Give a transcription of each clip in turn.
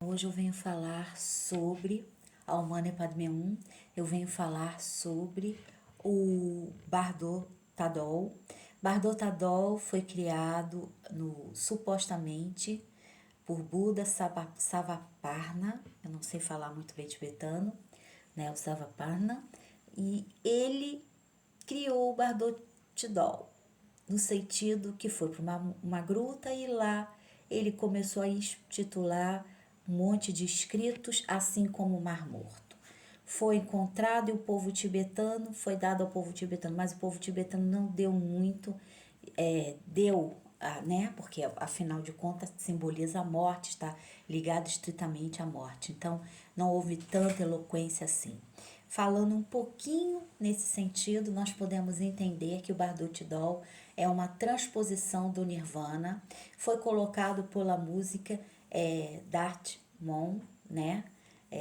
Hoje eu venho falar sobre a Humana Padme Hum, eu venho falar sobre o Bardo Tadol. Bardo Tadol foi criado supostamente por Buda Savaparna, eu não sei falar muito bem tibetano, né, o Savaparna, e ele criou o Bardo Tadol, no sentido que foi para uma gruta e lá ele começou a intitular um monte de escritos, assim como o Mar Morto. Foi encontrado e o povo tibetano, foi dado ao povo tibetano, mas o povo tibetano não deu muito, né? Porque afinal de contas simboliza a morte, está ligado estritamente à morte. Então não houve tanta eloquência assim. Falando um pouquinho nesse sentido, nós podemos entender que o Bardo Tadol é uma transposição do Nirvana, foi colocado pela música Darth Mon, né?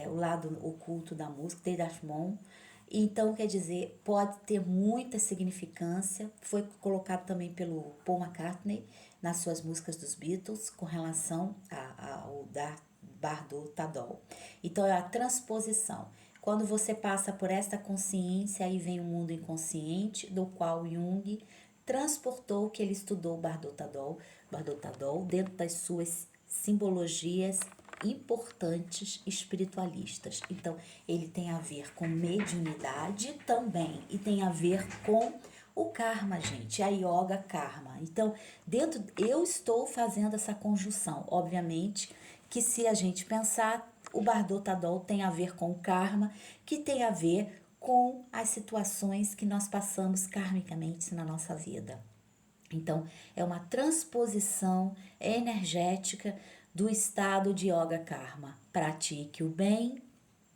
O lado oculto da música, Darth Mon. Então, quer dizer, pode ter muita significância. Foi colocado também pelo Paul McCartney nas suas músicas dos Beatles com relação ao Bardo Tadol. Então, é a transposição. Quando você passa por esta consciência, aí vem o mundo inconsciente, do qual Jung transportou o que ele estudou Bardo Tadol dentro das suas simbologias importantes espiritualistas. Então, ele tem a ver com mediunidade também e tem a ver com o karma, gente, a yoga karma. Então, eu estou fazendo essa conjunção. Obviamente que se a gente pensar, o Bardo Tadol tem a ver com o karma, que tem a ver com as situações que nós passamos karmicamente na nossa vida. Então, é uma transposição energética do estado de Yoga Karma. Pratique o bem,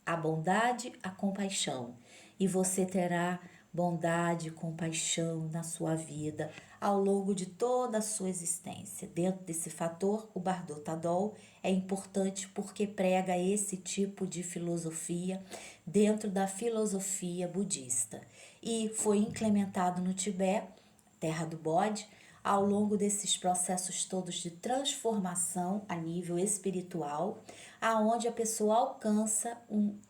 a bondade, a compaixão. E você terá bondade e compaixão na sua vida ao longo de toda a sua existência. Dentro desse fator, o Bardo Tadol é importante porque prega esse tipo de filosofia dentro da filosofia budista. E foi implementado no Tibete, terra do bode, ao longo desses processos todos de transformação a nível espiritual, aonde a pessoa alcança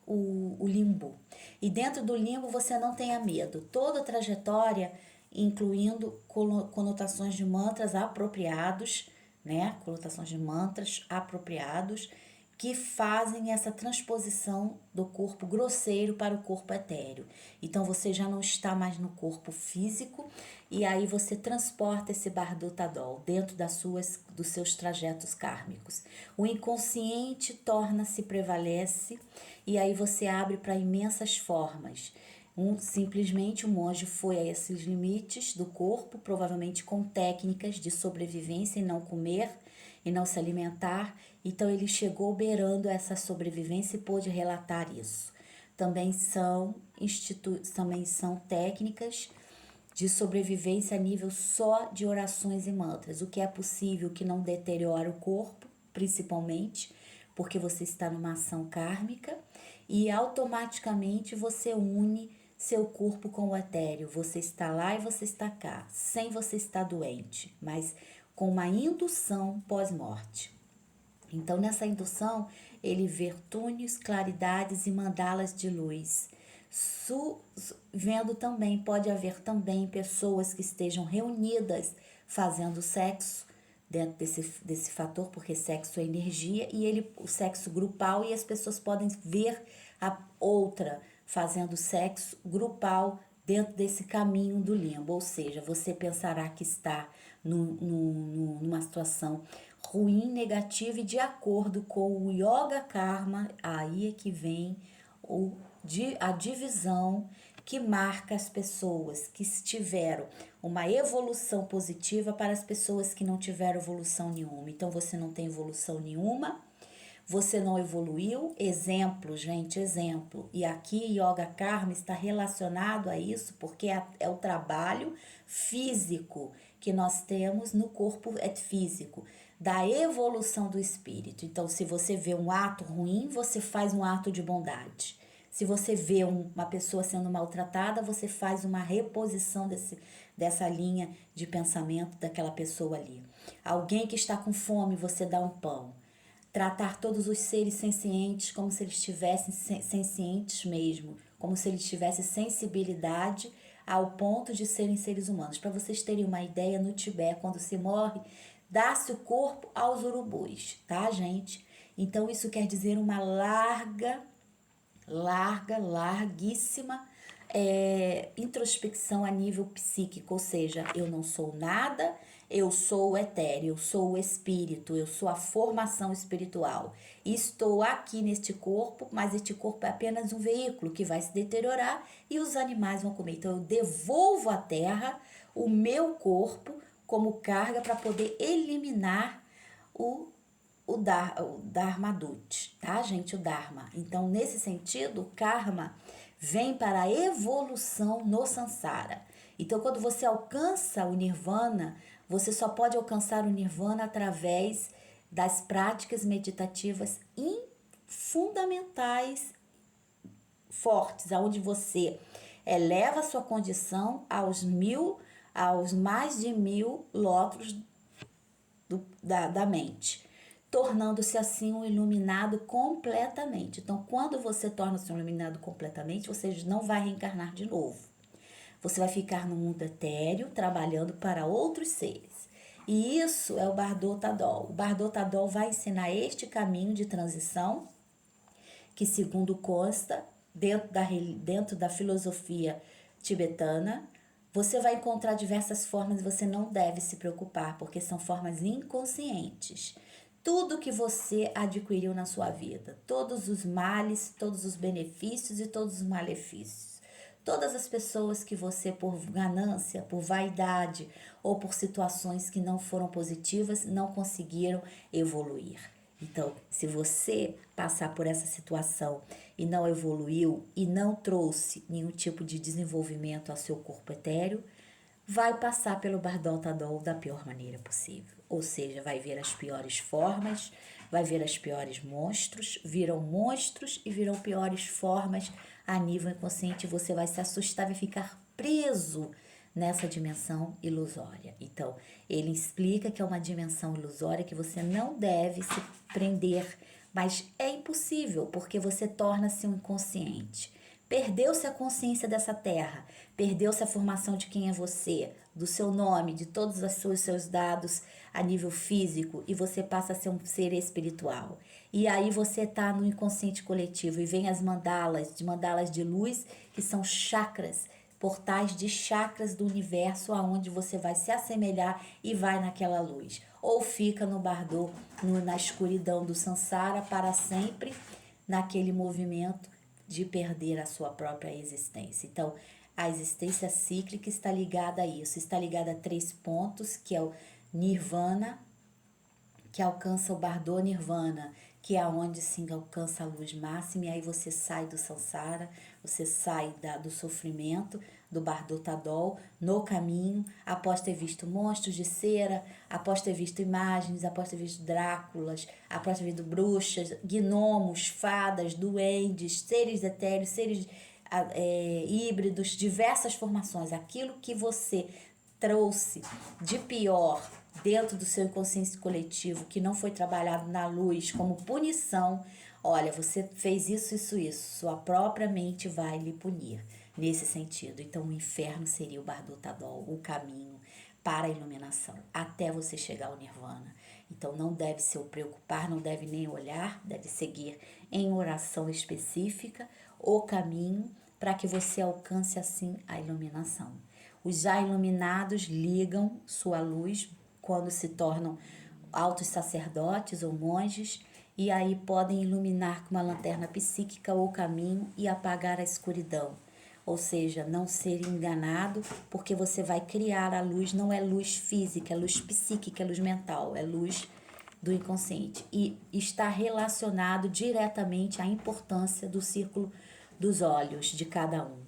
o limbo. E dentro do limbo você não tenha medo. Toda a trajetória, incluindo conotações de mantras apropriados, né? Conotações de mantras apropriados, que fazem essa transposição do corpo grosseiro para o corpo etéreo. Então você já não está mais no corpo físico e aí você transporta esse Bardo Tadol dentro dos seus trajetos kármicos. O inconsciente torna-se prevalece e aí você abre para imensas formas. Simplesmente o monge foi a esses limites do corpo, provavelmente com técnicas de sobrevivência e não comer e não se alimentar. Então ele chegou beirando essa sobrevivência e pôde relatar isso. Também são técnicas de sobrevivência a nível só de orações e mantras, o que é possível que não deteriore o corpo, principalmente porque você está numa ação kármica e automaticamente você une seu corpo com o etéreo. Você está lá e você está cá, sem você estar doente, mas com uma indução pós-morte. Então, nessa indução, ele vê túneis, claridades e mandalas de luz. Vendo também, pode haver também pessoas que estejam reunidas fazendo sexo, dentro desse fator, porque sexo é energia, e o sexo grupal, e as pessoas podem ver a outra fazendo sexo grupal dentro desse caminho do limbo, ou seja, você pensará que está numa situação ruim, negativa, e de acordo com o Yoga Karma, aí é que vem a divisão que marca as pessoas que tiveram uma evolução positiva para as pessoas que não tiveram evolução nenhuma. Então você não tem evolução nenhuma, você não evoluiu. Exemplo, gente, exemplo. E aqui Yoga Karma está relacionado a isso porque é o trabalho físico que nós temos no corpo físico, da evolução do espírito. Então, se você vê um ato ruim, você faz um ato de bondade. Se você vê uma pessoa sendo maltratada, você faz uma reposição dessa linha de pensamento daquela pessoa ali. Alguém que está com fome, você dá um pão. tratar todos os seres sencientes como se eles estivessem sencientes mesmo, como se eles tivessem sensibilidade ao ponto de serem seres humanos. Para vocês terem uma ideia, no Tibete, quando se morre, dá-se o corpo aos urubus, tá, gente? Então, isso quer dizer uma larguíssima introspecção a nível psíquico, ou seja, eu não sou nada, eu sou o etéreo, eu sou o espírito, eu sou a formação espiritual. Estou aqui neste corpo, mas este corpo é apenas um veículo que vai se deteriorar e os animais vão comer. Então eu devolvo à terra o meu corpo como carga para poder eliminar o Dharma Dut, tá, gente? O Dharma. Então, nesse sentido, o karma vem para a evolução no samsara. Então, quando você alcança o nirvana, você só pode alcançar o nirvana através das práticas meditativas fundamentais, fortes, aonde você eleva a sua condição aos mais de 1000 lótulos da mente, tornando-se assim um iluminado completamente. Então, quando você torna-se um iluminado completamente, você não vai reencarnar de novo. Você vai ficar no mundo etéreo, trabalhando para outros seres. E isso é o Bardo Tadol. O Bardo Tadol vai ensinar este caminho de transição, que segundo consta, dentro da filosofia tibetana, você vai encontrar diversas formas e você não deve se preocupar, porque são formas inconscientes. Tudo que você adquiriu na sua vida, todos os males, todos os benefícios e todos os malefícios. Todas as pessoas que você, por ganância, por vaidade ou por situações que não foram positivas, não conseguiram evoluir. Então, se você passar por essa situação e não evoluiu e não trouxe nenhum tipo de desenvolvimento ao seu corpo etéreo, vai passar pelo Bardo Tadol da pior maneira possível. Ou seja, vai ver as piores formas, vai ver as piores monstros, viram monstros e viram piores formas a nível inconsciente. Você vai se assustar e ficar preso nessa dimensão ilusória. Então, ele explica que é uma dimensão ilusória que você não deve se prender, mas é impossível porque você torna-se um inconsciente. Perdeu-se a consciência dessa terra, perdeu-se a formação de quem é você, do seu nome, de todos os seus dados a nível físico e você passa a ser um ser espiritual. E aí você está no inconsciente coletivo e vem as mandalas de luz, que são chakras, portais de chakras do universo, aonde você vai se assemelhar e vai naquela luz. Ou fica no Bardo, na escuridão do Sansara para sempre, naquele movimento de perder a sua própria existência. Então, a existência cíclica está ligada a isso, está ligada a 3 pontos, que é o Nirvana, que alcança o Bardo Nirvana, que é onde se alcança a luz máxima, e aí você sai do Sansara, você sai do sofrimento, do Bardo Tadol, no caminho, após ter visto monstros de cera, após ter visto imagens, após ter visto Dráculas, após ter visto bruxas, gnomos, fadas, duendes, seres etéreos, seres híbridos, diversas formações. Aquilo que você trouxe de pior dentro do seu inconsciente coletivo, que não foi trabalhado na luz como punição, olha, você fez isso, sua própria mente vai lhe punir nesse sentido. Então, o inferno seria o Bardo Tadol, o caminho para a iluminação, até você chegar ao Nirvana. Então, não deve se preocupar, não deve nem olhar, deve seguir em oração específica o caminho para que você alcance assim a iluminação. Os já iluminados ligam sua luz quando se tornam altos sacerdotes ou monges e aí podem iluminar com uma lanterna psíquica o caminho e apagar a escuridão. Ou seja, não ser enganado, porque você vai criar a luz, não é luz física, é luz psíquica, é luz mental, é luz do inconsciente. E está relacionado diretamente à importância do círculo dos olhos de cada um.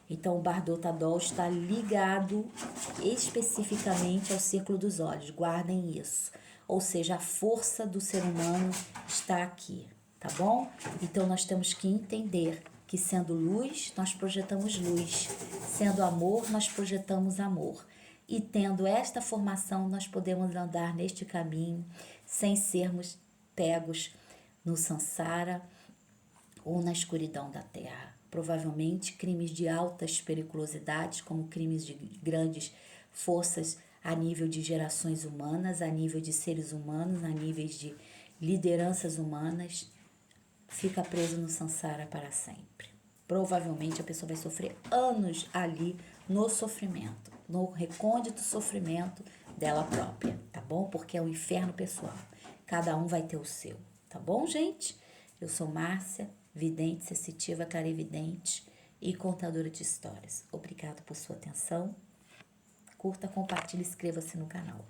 Então, o Bardo Tadol está ligado especificamente ao círculo dos olhos. Guardem isso. Ou seja, a força do ser humano está aqui, tá bom? Então, nós temos que entender que sendo luz, nós projetamos luz. Sendo amor, nós projetamos amor. E tendo esta formação, nós podemos andar neste caminho sem sermos pegos no Sansara ou na escuridão da terra. Provavelmente crimes de altas periculosidades, como crimes de grandes forças a nível de gerações humanas, a nível de seres humanos, a níveis de lideranças humanas, fica preso no Sansara para sempre. Provavelmente a pessoa vai sofrer anos ali no sofrimento, no recôndito sofrimento dela própria, tá bom? Porque é o inferno pessoal. Cada um vai ter o seu, tá bom, gente? Eu sou Márcia, vidente, sensitiva, clarividente e contadora de histórias. Obrigada por sua atenção. Curta, compartilhe e inscreva-se no canal.